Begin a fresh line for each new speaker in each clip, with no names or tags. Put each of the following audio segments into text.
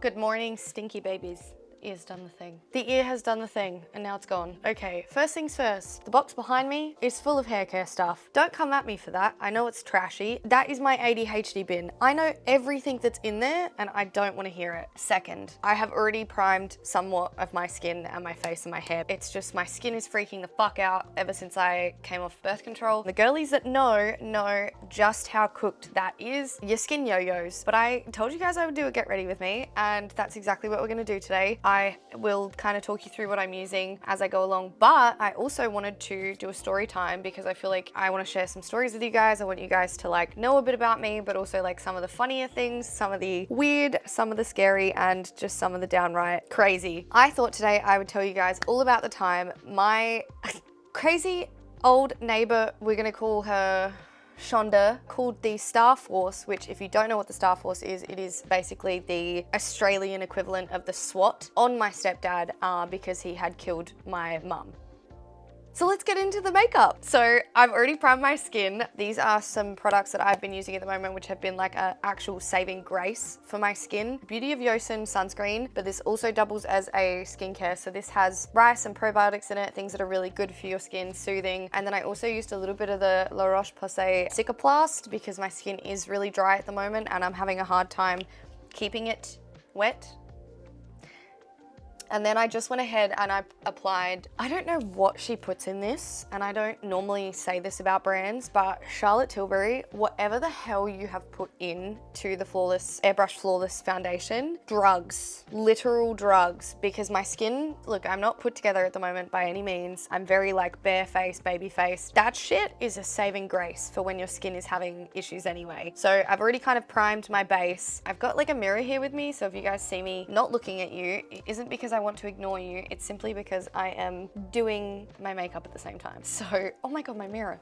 Good morning, stinky babies. Ear's done the thing. The ear has done the thing, and now it's gone. Okay, first things first. The box behind me is full of hair care stuff. Don't come at me for that. I know it's trashy. That is my ADHD bin. I know everything that's in there, and I don't want to hear it. Second, I have already primed somewhat of my skin and my face and my hair. It's just my skin is freaking the fuck out ever since I came off birth control. The girlies that know just how cooked that is. Your skin yo-yos. But I told you guys I would do a get ready with me, and that's exactly what we're gonna do today. I will kind of talk you through what I'm using as I go along, but I also wanted to do a story time because I feel like I want to share some stories with you guys. I want you guys to like know a bit about me, but also like some of the funnier things, some of the weird, some of the scary, and just some of the downright crazy. I thought today I would tell you guys all about the time my crazy old neighbor, we're gonna call her Shonda, called the Star Force, which if you don't know what the Star Force is, it is basically the Australian equivalent of the SWAT on my stepdad because he had killed my mum. So let's get into the makeup. So I've already primed my skin. These are some products that I've been using at the moment, which have been like an actual saving grace for my skin. Beauty of Yosin sunscreen, but this also doubles as a skincare. So this has rice and probiotics in it, things that are really good for your skin, soothing. And then I also used a little bit of the La Roche-Posay Cicaplast because my skin is really dry at the moment and I'm having a hard time keeping it wet. And then I just went ahead and I applied, I don't know what she puts in this, and I don't normally say this about brands, but Charlotte Tilbury, whatever the hell you have put in to the Airbrush Flawless foundation, drugs, literal drugs, because my skin, look, I'm not put together at the moment by any means. I'm very like bare face, baby face. That shit is a saving grace for when your skin is having issues anyway. So I've already kind of primed my base. I've got like a mirror here with me, so if you guys see me not looking at you, it isn't because I want to ignore you, it's simply because I am doing my makeup at the same time. So, oh my god, my mirror.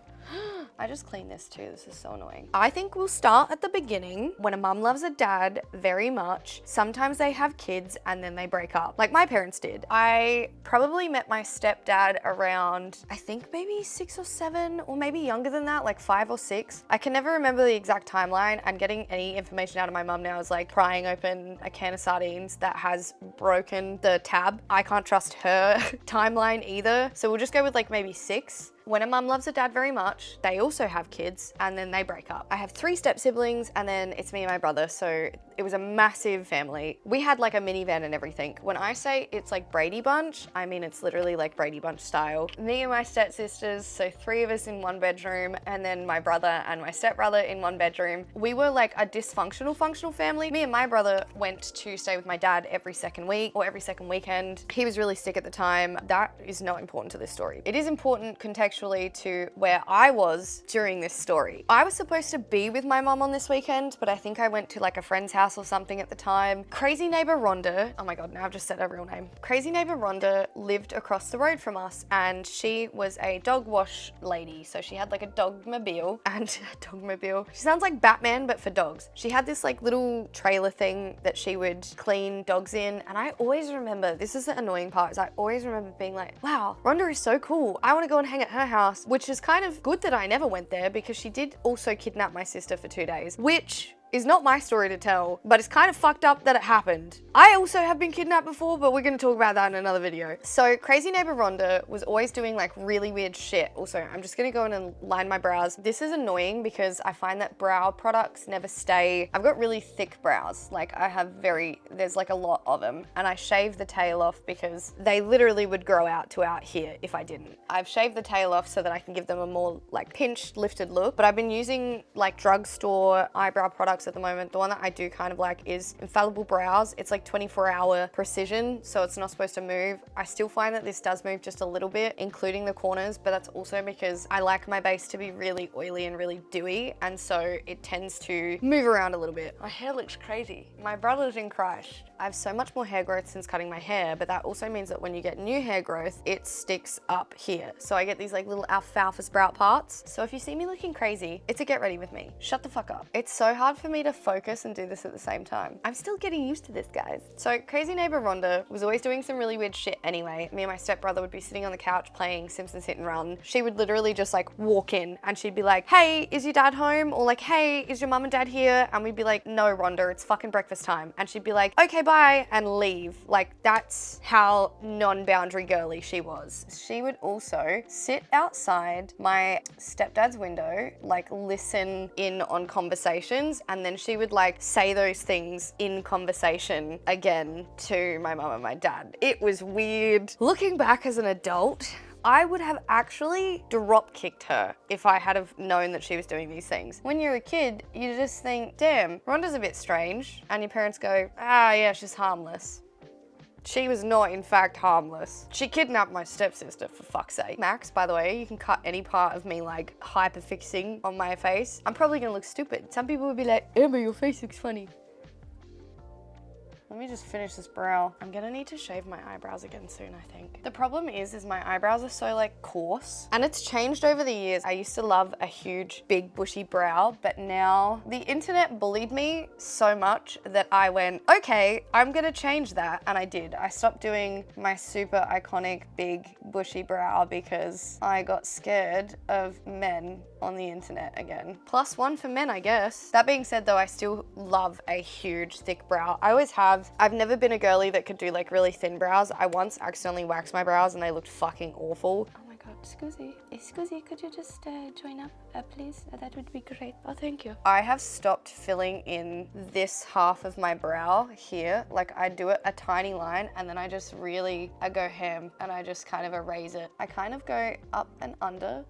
I just cleaned this too, this is so annoying. I think we'll start at the beginning. When a mum loves a dad very much, sometimes they have kids and then they break up, like my parents did. I probably met my stepdad around, I think maybe 6 or 7, or maybe younger than that, like 5 or 6. I can never remember the exact timeline, and getting any information out of my mum now is like prying open a can of sardines that has broken the tab. I can't trust her timeline either. So we'll just go with like maybe 6. When a mum loves a dad very much, they also have kids and then they break up. I have 3 step siblings and then it's me and my brother. So it was a massive family. We had like a minivan and everything. When I say it's like Brady Bunch, I mean it's literally like Brady Bunch style. Me and my stepsisters, so 3 of us in 1 bedroom, and then my brother and my stepbrother in 1 bedroom. We were like a dysfunctional functional family. Me and my brother went to stay with my dad every second week or every second weekend. He was really sick at the time. That is not important to this story. It is important contextually to where I was during this story. I was supposed to be with my mom on this weekend, but I think I went to like a friend's house or something at the time. Crazy neighbor Rhonda, oh my god, now I've just said her real name. Crazy neighbor Rhonda lived across the road from us, and she was a dog wash lady. So she had like a dogmobile, and a dogmobile. She sounds like Batman, but for dogs. She had this like little trailer thing that she would clean dogs in, and I always remember, this is the annoying part, is I always remember being like, wow, Rhonda is so cool. I want to go and hang at her house, which is kind of good that I never went there because she did also kidnap my sister for 2 days, which is not my story to tell, but it's kind of fucked up that it happened. I also have been kidnapped before, but we're gonna talk about that in another video. So crazy neighbor Rhonda was always doing like really weird shit. Also, I'm just gonna go in and line my brows. This is annoying because I find that brow products never stay. I've got really thick brows. Like I have there's like a lot of them, and I shave the tail off because they literally would grow out to out here if I didn't. I've shaved the tail off so that I can give them a more like pinched, lifted look, but I've been using like drugstore eyebrow products at the moment. The one that I do kind of like is Infallible Brows. It's like 24-hour precision, so it's not supposed to move. I still find that this does move just a little bit, including the corners, but that's also because I like my base to be really oily and really dewy, and so it tends to move around a little bit. My hair looks crazy. My brother's in Christ. I have so much more hair growth since cutting my hair, but that also means that when you get new hair growth, it sticks up here. So I get these like little alfalfa sprout parts. So if you see me looking crazy, it's a get ready with me. Shut the fuck up. It's so hard for for me to focus and do this at the same time. I'm still getting used to this, guys. So crazy neighbor Rhonda was always doing some really weird shit anyway. Me and my stepbrother would be sitting on the couch playing Simpsons Hit and Run. She would literally just like walk in and she'd be like, hey, is your dad home? Or like, hey, is your mum and dad here? And we'd be like, no, Rhonda, it's fucking breakfast time. And she'd be like, okay, bye, and leave. Like, that's how non-boundary girly she was. She would also sit outside my stepdad's window, like listen in on conversations, and then she would like say those things in conversation again to my mum and my dad. It was weird. Looking back as an adult, I would have actually drop kicked her if I had have known that she was doing these things. When you're a kid, you just think, damn, Rhonda's a bit strange. And your parents go, ah, yeah, she's harmless. She was not, in fact, harmless. She kidnapped my stepsister, for fuck's sake. Max, by the way, you can cut any part of me like hyperfixing on my face. I'm probably gonna look stupid. Some people would be like, Amber, your face looks funny. Let me just finish this brow. I'm gonna need to shave my eyebrows again soon, I think. The problem is my eyebrows are so like coarse, and it's changed over the years. I used to love a huge, big, bushy brow, but now the internet bullied me so much that I went, okay, I'm gonna change that. And I did. I stopped doing my super iconic, big, bushy brow because I got scared of men on the internet again. +1 for men, I guess. That being said though, I still love a huge, thick brow. I always have. I've never been a girly that could do like really thin brows. I once accidentally waxed my brows and they looked fucking awful. Oh my god, Scusi, could you just join up, please? That would be great. Oh, thank you. I have stopped filling in this half of my brow here. Like I do it a tiny line and then I go ham and I just kind of erase it. I kind of go up and under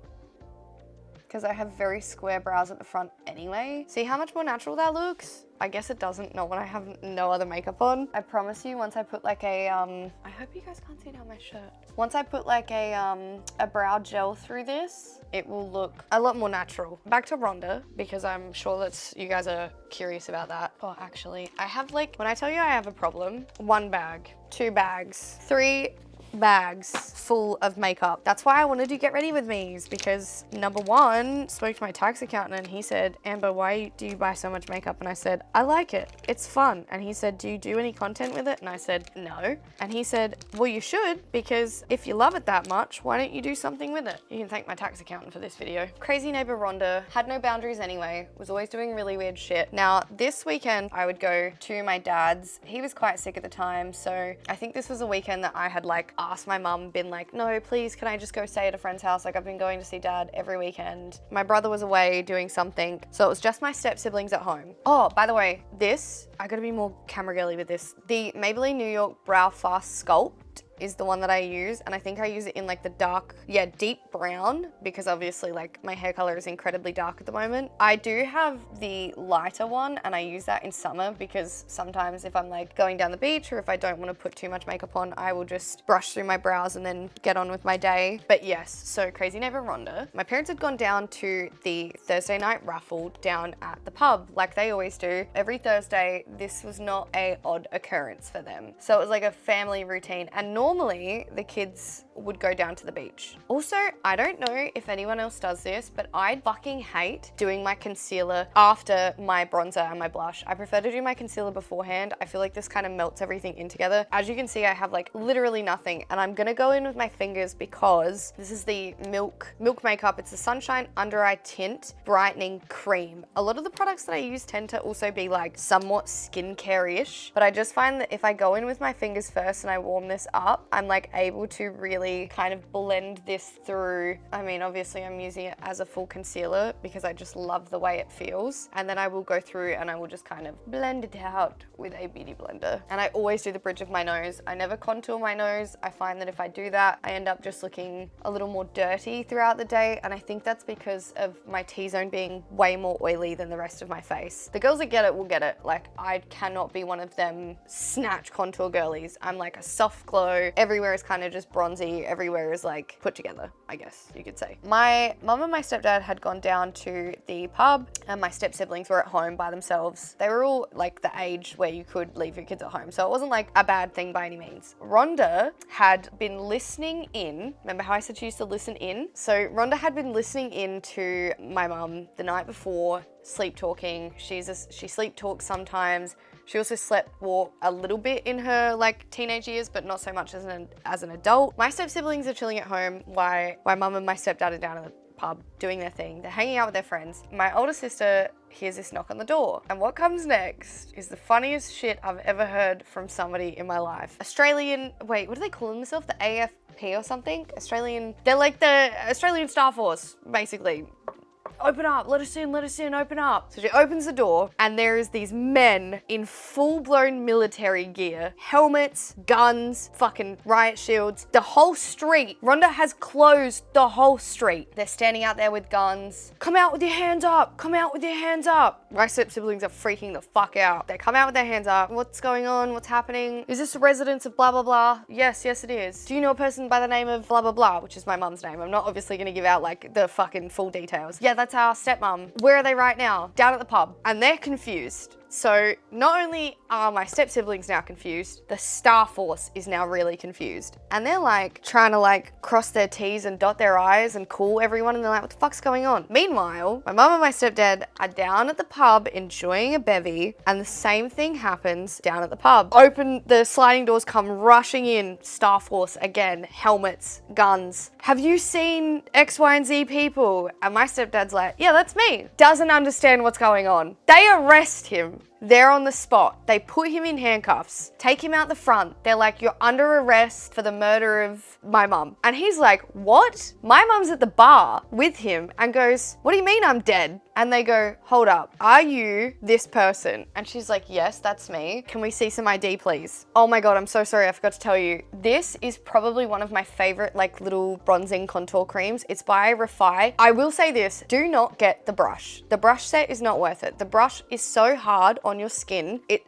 because I have very square brows at the front anyway. See how much more natural that looks? I guess it doesn't, not when I have no other makeup on. I promise you, once I put like a, I hope you guys can't see down my shirt. Once I put like a brow gel through this, it will look a lot more natural. Back to Rhonda, because I'm sure that you guys are curious about that. Oh, actually, I have like, when I tell you I have a problem, 1 bag, 2 bags, 3 bags full of makeup. That's why I wanted to get ready with me, is because number 1, spoke to my tax accountant and he said, Amber, why do you buy so much makeup? And I said, I like it. It's fun. And he said, do you do any content with it? And I said, no. And he said, well, you should, because if you love it that much, why don't you do something with it? You can thank my tax accountant for this video. Crazy neighbor Rhonda had no boundaries anyway, was always doing really weird shit. Now, this weekend I would go to my dad's. He was quite sick at the time, so I think this was a weekend that I had like asked my mum, been like, no, please, can I just go stay at a friend's house? Like, I've been going to see dad every weekend. My brother was away doing something, so it was just my step siblings at home. Oh, by the way, I gotta be more camera girly with this. The Maybelline New York Brow Fast Sculpt is the one that I use, and I think I use it in like the dark, deep brown, because obviously like my hair color is incredibly dark at the moment. I do have the lighter one and I use that in summer because sometimes if I'm like going down the beach or if I don't want to put too much makeup on, I will just brush through my brows and then get on with my day. But yes, so crazy neighbor Rhonda. My parents had gone down to the Thursday night raffle down at the pub like they always do every Thursday. This was not a odd occurrence for them. So it was like a family routine, and normally the kids would go down to the beach. Also, I don't know if anyone else does this, but I fucking hate doing my concealer after my bronzer and my blush. I prefer to do my concealer beforehand. I feel like this kind of melts everything in together. As you can see, I have like literally nothing, and I'm gonna go in with my fingers because this is the Milk makeup. It's a Sunshine Under Eye Tint Brightening Cream. A lot of the products that I use tend to also be like somewhat skincare-ish, but I just find that if I go in with my fingers first and I warm this up, I'm like able to really kind of blend this through. I mean, obviously I'm using it as a full concealer because I just love the way it feels. And then I will go through and I will just kind of blend it out with a beauty blender. And I always do the bridge of my nose. I never contour my nose. I find that if I do that, I end up just looking a little more dirty throughout the day. And I think that's because of my T-zone being way more oily than the rest of my face. The girls that get it will get it. Like, I cannot be one of them snatch contour girlies. I'm like a soft glow, So everywhere is kind of just bronzy. Everywhere is like put together, I guess you could say. My mum and my stepdad had gone down to the pub and my step siblings were at home by themselves. They were all like the age where you could leave your kids at home. So it wasn't like a bad thing by any means. Rhonda had been listening in. Remember how I said she used to listen in? So Rhonda had been listening in to my mum the night before, sleep talking. She sleep talks sometimes. She also slept walk a little bit in her like teenage years, but not so much as an adult. My step siblings are chilling at home while my mum and my stepdad are down at the pub doing their thing. They're hanging out with their friends. My older sister hears this knock on the door. And what comes next is the funniest shit I've ever heard from somebody in my life. Australian, wait, what do they call themselves? The AFP or something? They're like the Australian Star Force, basically. Open up, let us in, open up. So she opens the door and there is these men in full-blown military gear, helmets, guns, fucking riot shields, the whole street. Rhonda has closed the whole street. They're standing out there with guns. Come out with your hands up, come out with your hands up. My step siblings are freaking the fuck out. They come out with their hands up. What's going on? What's happening? Is this a residence of blah, blah, blah? Yes, it is. Do you know a person by the name of blah, blah, blah, which is my mum's name? I'm not obviously gonna give out like the fucking full details. Yeah, that's our stepmom. Where are they right now? Down at the pub. And they're confused. So not only are my step siblings now confused, the Star Force is now really confused. And they're like trying to like cross their T's and dot their I's and call everyone, and they're like, what the fuck's going on? Meanwhile, my mum and my stepdad are down at the pub enjoying a bevy, and the same thing happens down at the pub. Open, the sliding doors come rushing in, Star Force again, helmets, guns. Have you seen X, Y, and Z people? And my stepdad's like, yeah, that's me. Doesn't understand what's going on. They arrest him. They're on the spot. They put him in handcuffs, take him out the front. They're like, you're under arrest for the murder of my mum. And he's like, what? My mum's at the bar with him and goes, what do you mean I'm dead? And they go, hold up, are you this person? And she's like, yes, that's me. Can we see some ID, please? Oh my God, I'm so sorry, I forgot to tell you. This is probably one of my favorite like little bronzing contour creams. It's by Refi. I will say this, do not get the brush. The brush set is not worth it. The brush is so hard on your skin, it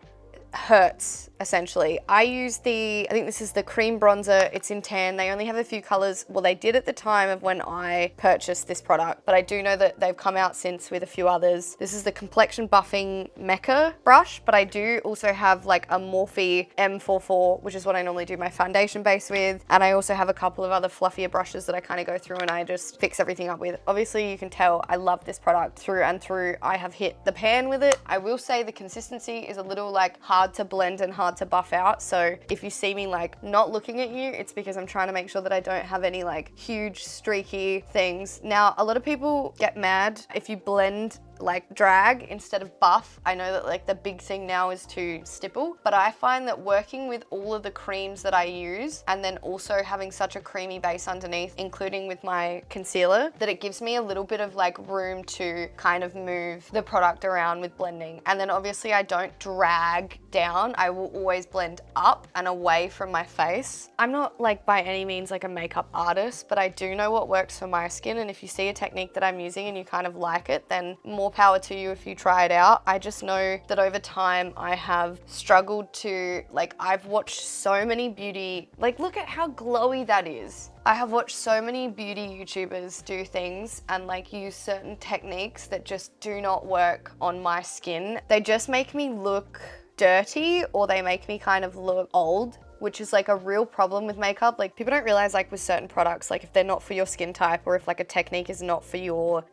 hurts essentially. I use I think this is the cream bronzer. It's in tan. They only have a few colors. Well, they did at the time of when I purchased this product, but I do know that they've come out since with a few others. This is the complexion buffing Mecca brush, but I do also have like a Morphe M44, which is what I normally do my foundation base with. And I also have a couple of other fluffier brushes that I kind of go through and I just fix everything up with. Obviously you can tell I love this product through and through. I have hit the pan with it. I will say the consistency is a little like hard to blend and hard to buff out. So if you see me like not looking at you, it's because I'm trying to make sure that I don't have any like huge streaky things. Now, a lot of people get mad if you blend like drag instead of buff. I know that like the big thing now is to stipple, but I find that working with all of the creams that I use and then also having such a creamy base underneath, including with my concealer, that it gives me a little bit of like room to kind of move the product around with blending. And then obviously I don't drag down. I will always blend up and away from my face. I'm not like by any means like a makeup artist, but I do know what works for my skin. And if you see a technique that I'm using and you kind of like it, then more power to you if you try it out. I just know that over time I have struggled to, like, I've watched so many beauty, like look at how glowy that is. I have watched so many beauty YouTubers do things and like use certain techniques that just do not work on my skin. They just make me look dirty, or they make me kind of look old, which is like a real problem with makeup. Like people don't realize like with certain products, like if they're not for your skin type or if like a technique is not for your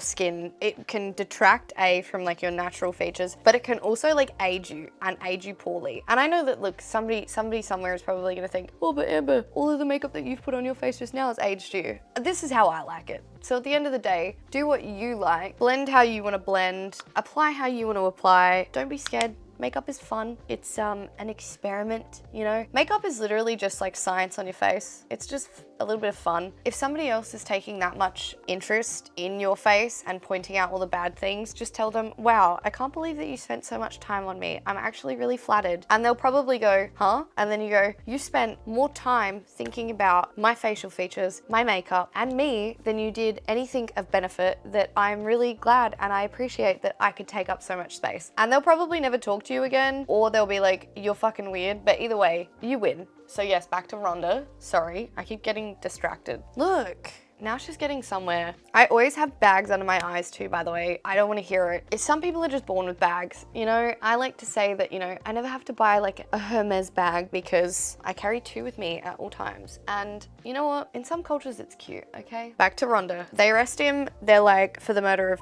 skin, it can detract from like your natural features, but it can also like age you and age you poorly. And I know that, look, somebody somewhere is probably gonna think, oh, but Amber, all of the makeup that you've put on your face just now has aged you. This is how I like it. So at the end of the day, do what you like, blend how you wanna blend, apply how you wanna apply. Don't be scared. Makeup is fun. It's an experiment, you know? Makeup is literally just like science on your face. It's just a little bit of fun. If somebody else is taking that much interest in your face and pointing out all the bad things, just tell them, wow, I can't believe that you spent so much time on me. I'm actually really flattered. And they'll probably go, huh? And then you go, you spent more time thinking about my facial features, my makeup, and me than you did anything of benefit. That I'm really glad and I appreciate that I could take up so much space. And they'll probably never talk to to you again, or they'll be like, you're fucking weird, but either way, you win. So yes, back to Rhonda. Sorry, I keep getting distracted. Look. Now she's getting somewhere. I always have bags under my eyes too, by the way. I don't want to hear it. Some people are just born with bags. You know, I like to say that, you know, I never have to buy like a Hermes bag because I carry 2 with me at all times. And you know what? In some cultures, it's cute, okay? Back to Rhonda. They arrest him. They're like, for the murder of...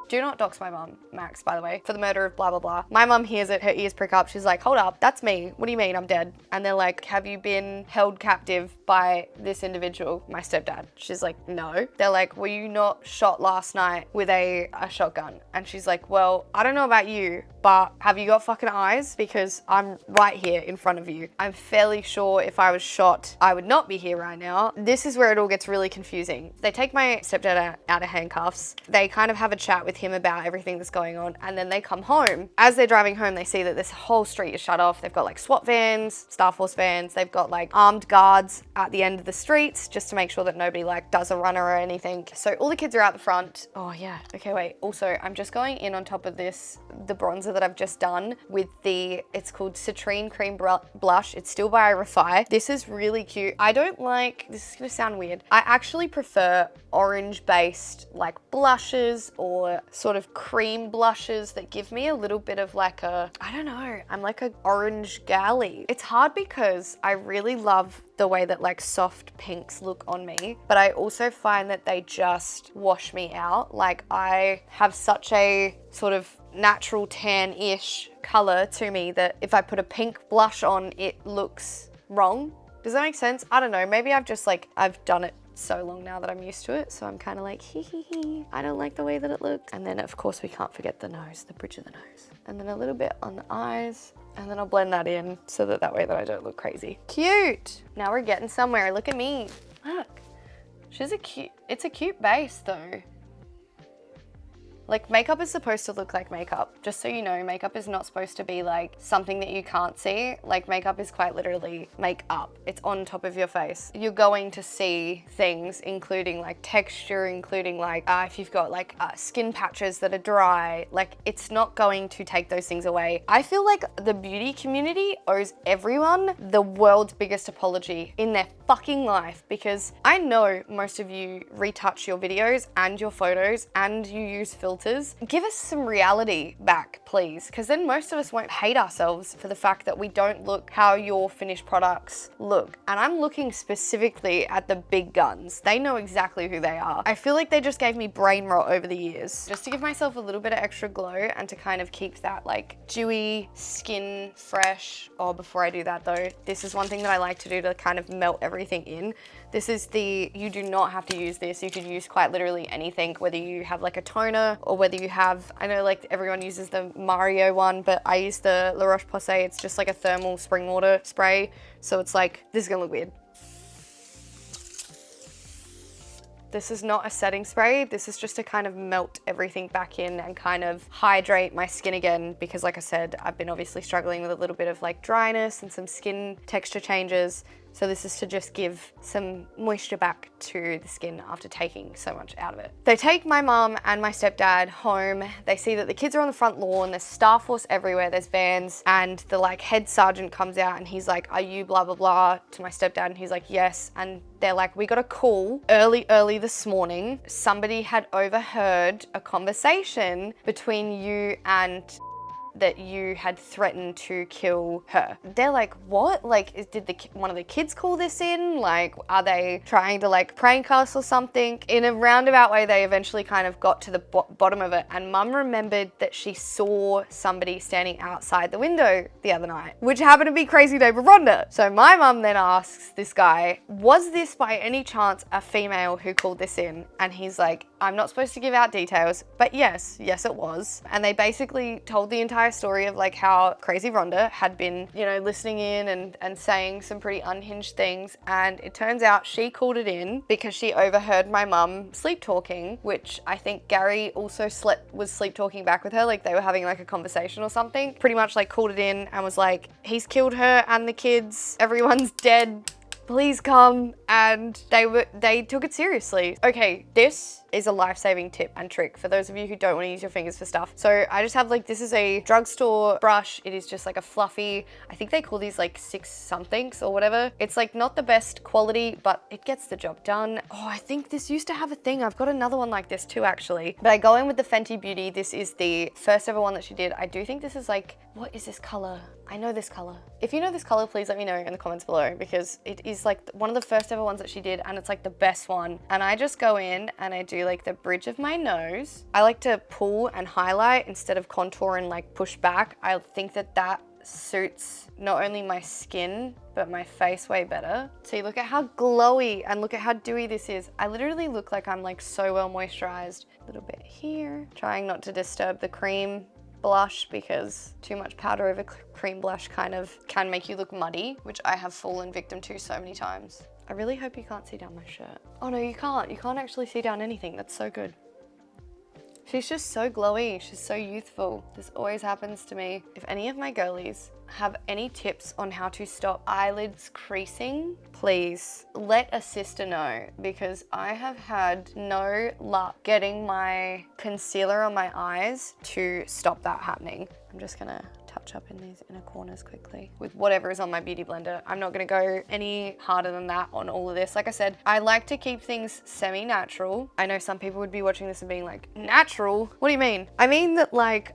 Do not dox my mum, Max, by the way, for the murder of blah, blah, blah. My mum hears it, her ears prick up. She's like, hold up, that's me. What do you mean I'm dead? And they're like, have you been held captive by this individual, my stepdad? She's like, no. They're like, were you not shot last night with a shotgun? And she's like, well, I don't know about you, but have you got fucking eyes? Because I'm right here in front of you. I'm fairly sure if I was shot, I would not be here right now. This is where it all gets really confusing. They take my stepdad out of handcuffs. They kind of have a chat with him about everything that's going on, and then they come home. As they're driving home, they see that this whole street is shut off. They've got like SWAT vans, Star Force vans. They've got like armed guards at the end of the streets just to make sure that nobody like does a runner or anything. So all the kids are out the front. Oh yeah. Okay, wait. Also, I'm just going in on top of this, the bronzer that I've just done with it's called Citrine Cream Blush. It's still by Refi. This is really cute. I don't like, this is gonna sound weird. I actually prefer orange based like blushes or sort of cream blushes that give me a little bit of like a, I don't know, I'm like a orange galley. It's hard because I really love the way that like soft pinks look on me, but I also find that they just wash me out. Like I have such a sort of natural tan-ish color to me that if I put a pink blush on, it looks wrong. Does that make sense? I don't know. Maybe I've done it so long now that I'm used to it. So I'm kind of like, hee hee hee. I don't like the way that it looks. And then of course we can't forget the nose, the bridge of the nose. And then a little bit on the eyes. And then I'll blend that in so that way that I don't look crazy. Cute. Now we're getting somewhere. Look at me. Look. It's a cute base though. Like makeup is supposed to look like makeup. Just so you know, makeup is not supposed to be like something that you can't see. Like makeup is quite literally makeup. It's on top of your face. You're going to see things including like texture, including like if you've got like skin patches that are dry, like it's not going to take those things away. I feel like the beauty community owes everyone the world's biggest apology in their fucking life, because I know most of you retouch your videos and your photos and you use filters. Give us some reality back, please, because then most of us won't hate ourselves for the fact that we don't look how your finished products look. And I'm looking specifically at the big guns. They know exactly who they are. I feel like they just gave me brain rot over the years. Just to give myself a little bit of extra glow and to kind of keep that like dewy skin fresh. Oh, before I do that though, this is one thing that I like to do to kind of melt everything in. This is you do not have to use this. You can use quite literally anything, whether you have like a toner or whether you have, I know like everyone uses the Mario one, but I use the La Roche-Posay. It's just like a thermal spring water spray. So it's like, this is gonna look weird. This is not a setting spray. This is just to kind of melt everything back in and kind of hydrate my skin again, because like I said, I've been obviously struggling with a little bit of like dryness and some skin texture changes. So this is to just give some moisture back to the skin after taking so much out of it. They take my mum and my stepdad home. They see that the kids are on the front lawn. There's Star Force everywhere. There's vans, and the like head sergeant comes out and he's like, are you blah, blah, blah, to my stepdad? And he's like, yes. And they're like, we got a call early this morning. Somebody had overheard a conversation between you and that you had threatened to kill her. They're like, what? Like, did one of the kids call this in? Like, are they trying to like prank us or something? In a roundabout way, they eventually kind of got to the bottom of it, and mum remembered that she saw somebody standing outside the window the other night, which happened to be crazy neighbour Rhonda. So my mum then asks this guy, was this by any chance a female who called this in? And he's like, I'm not supposed to give out details, but yes it was. And they basically told the entire story of like how crazy Rhonda had been, you know, listening in and saying some pretty unhinged things. And it turns out she called it in because she overheard my mum sleep talking, which I think Gary also was sleep talking back with her. Like they were having like a conversation or something. Pretty much like called it in and was like, he's killed her and the kids, everyone's dead, please come. And they took it seriously. Okay, this is a life-saving tip and trick for those of you who don't want to use your fingers for stuff. So I just have like, this is a drugstore brush. It is just like a fluffy, I think they call these like 6 somethings or whatever. It's like not the best quality, but it gets the job done. Oh, I think this used to have a thing. I've got another one like this too, actually. But I go in with the Fenty Beauty. This is the first ever one that she did. I do think this is like, what is this color? I know this color. If you know this color, please let me know in the comments below, because it is like one of the first ever ones that she did, and it's like the best one. And I just go in and I do like the bridge of my nose. I like to pull and highlight instead of contour and like push back. I think that that suits not only my skin, but my face way better. See, look at how glowy and look at how dewy this is. I literally look like I'm like so well moisturized. A little bit here, trying not to disturb the cream blush, because too much powder over cream blush kind of can make you look muddy, which I have fallen victim to so many times. I really hope you can't see down my shirt. Oh no, you can't. You can't actually see down anything. That's so good. She's just so glowy. She's so youthful. This always happens to me. If any of my girlies have any tips on how to stop eyelids creasing, please let a sister know, because I have had no luck getting my concealer on my eyes to stop that happening. I'm just gonna touch up in these inner corners quickly with whatever is on my beauty blender. I'm not gonna go any harder than that on all of this. Like I said, I like to keep things semi-natural. I know some people would be watching this and being like, natural? What do you mean? I mean that like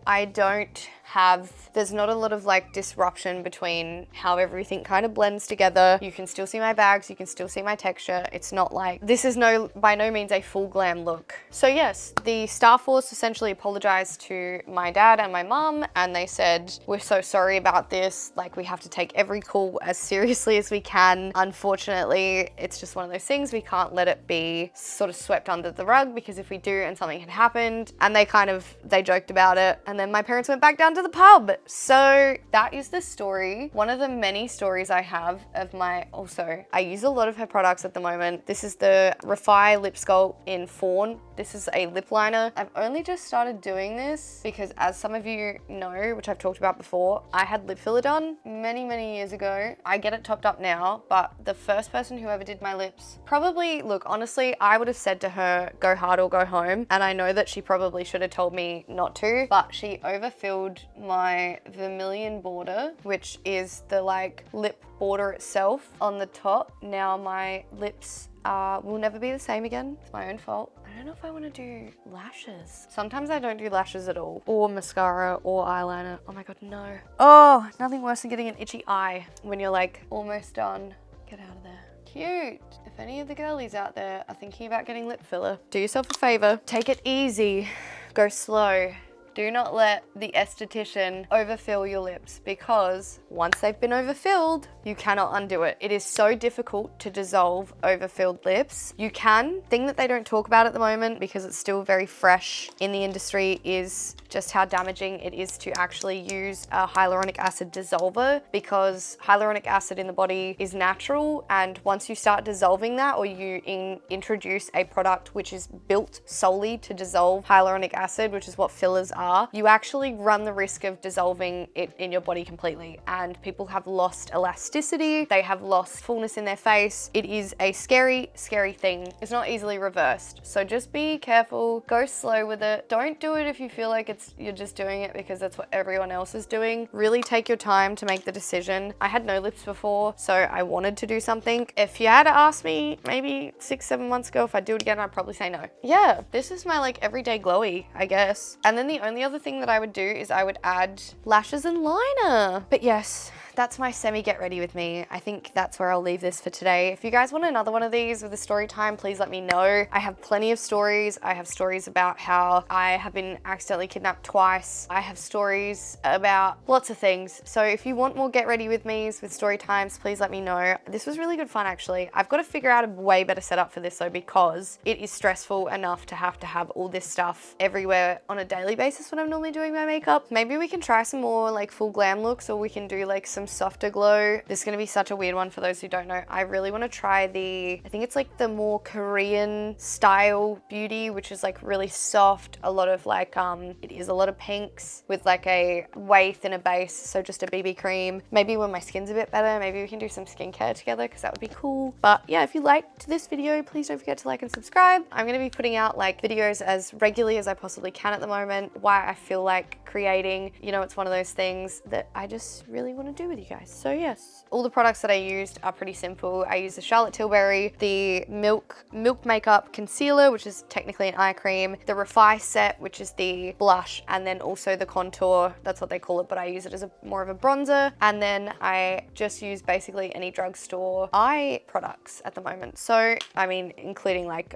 there's not a lot of like disruption between how everything kind of blends together. You can still see my bags, you can still see my texture. It's not like, this is by no means a full glam look. So yes, the Star Force essentially apologized to my dad and my mum, and they said, we're so sorry about this. Like, we have to take every call as seriously as we can. Unfortunately, it's just one of those things. We can't let it be sort of swept under the rug, because if we do and something had happened, and they joked about it, and then my parents went back down to the pub. So that is the story. One of the many stories I have of I use a lot of her products at the moment. This is the Refi Lip Sculpt in Fawn. This is a lip liner. I've only just started doing this because, as some of you know, which I've talked about before, I had lip filler done many, many years ago. I get it topped up now, but the first person who ever did my lips, probably, look, honestly, I would have said to her, go hard or go home. And I know that she probably should have told me not to, but she overfilled my vermilion border, which is the like lip border itself on the top. Now my lips will never be the same again. It's my own fault. I don't know if I want to do lashes. Sometimes I don't do lashes at all, or mascara or eyeliner. Oh my God, no. Oh, nothing worse than getting an itchy eye when you're like almost done. Get out of there. Cute. If any of the girlies out there are thinking about getting lip filler, do yourself a favor. Take it easy. Go slow. Do not let the esthetician overfill your lips, because once they've been overfilled, you cannot undo it. It is so difficult to dissolve overfilled lips. You can. Thing that they don't talk about at the moment, because it's still very fresh in the industry, is just how damaging it is to actually use a hyaluronic acid dissolver, because hyaluronic acid in the body is natural, and once you start dissolving that, or you introduce a product which is built solely to dissolve hyaluronic acid, which is what fillers are, you actually run the risk of dissolving it in your body completely, and people have lost elasticity, they have lost fullness in their face. It is a scary, scary thing. It's not easily reversed. So just be careful, go slow with it. Don't do it if you feel like you're just doing it because that's what everyone else is doing. Really take your time to make the decision. I had no lips before, so I wanted to do something. If you had to ask me maybe 6-7 months ago if I'd do it again, I'd probably say no. Yeah, this is my like everyday glowy, I guess. And then the only other thing that I would do is I would add lashes and liner. But yes, that's my semi get ready with me. I think that's where I'll leave this for today. If you guys want another one of these with a story time, please let me know. I have plenty of stories. I have stories about how I have been accidentally kidnapped twice. I have stories about lots of things. So if you want more get ready with me's with story times, please let me know. This was really good fun, actually. I've got to figure out a way better setup for this though, because it is stressful enough to have all this stuff everywhere on a daily basis when I'm normally doing my makeup. Maybe we can try some more like full glam looks, or we can do like some some softer glow. This is gonna be such a weird one for those who don't know. I really wanna try I think it's like the more Korean style beauty, which is like really soft, a lot of like, it is a lot of pinks with like a way thinner base, so just a BB cream. Maybe when my skin's a bit better, maybe we can do some skincare together because that would be cool. But yeah, if you liked this video, please don't forget to like and subscribe. I'm gonna be putting out like videos as regularly as I possibly can at the moment. Why I feel like creating, you know, it's one of those things that I just really want to do with you guys. So yes, all the products that I used are pretty simple. I use the Charlotte Tilbury, the Milk Makeup Concealer, which is technically an eye cream, the Refi set, which is the blush, and then also the contour, that's what they call it, but I use it as more of a bronzer. And then I just use basically any drugstore eye products at the moment. So, I mean, including like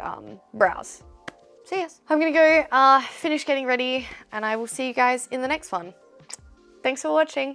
brows. So yes, I'm gonna go finish getting ready and I will see you guys in the next one. Thanks for watching.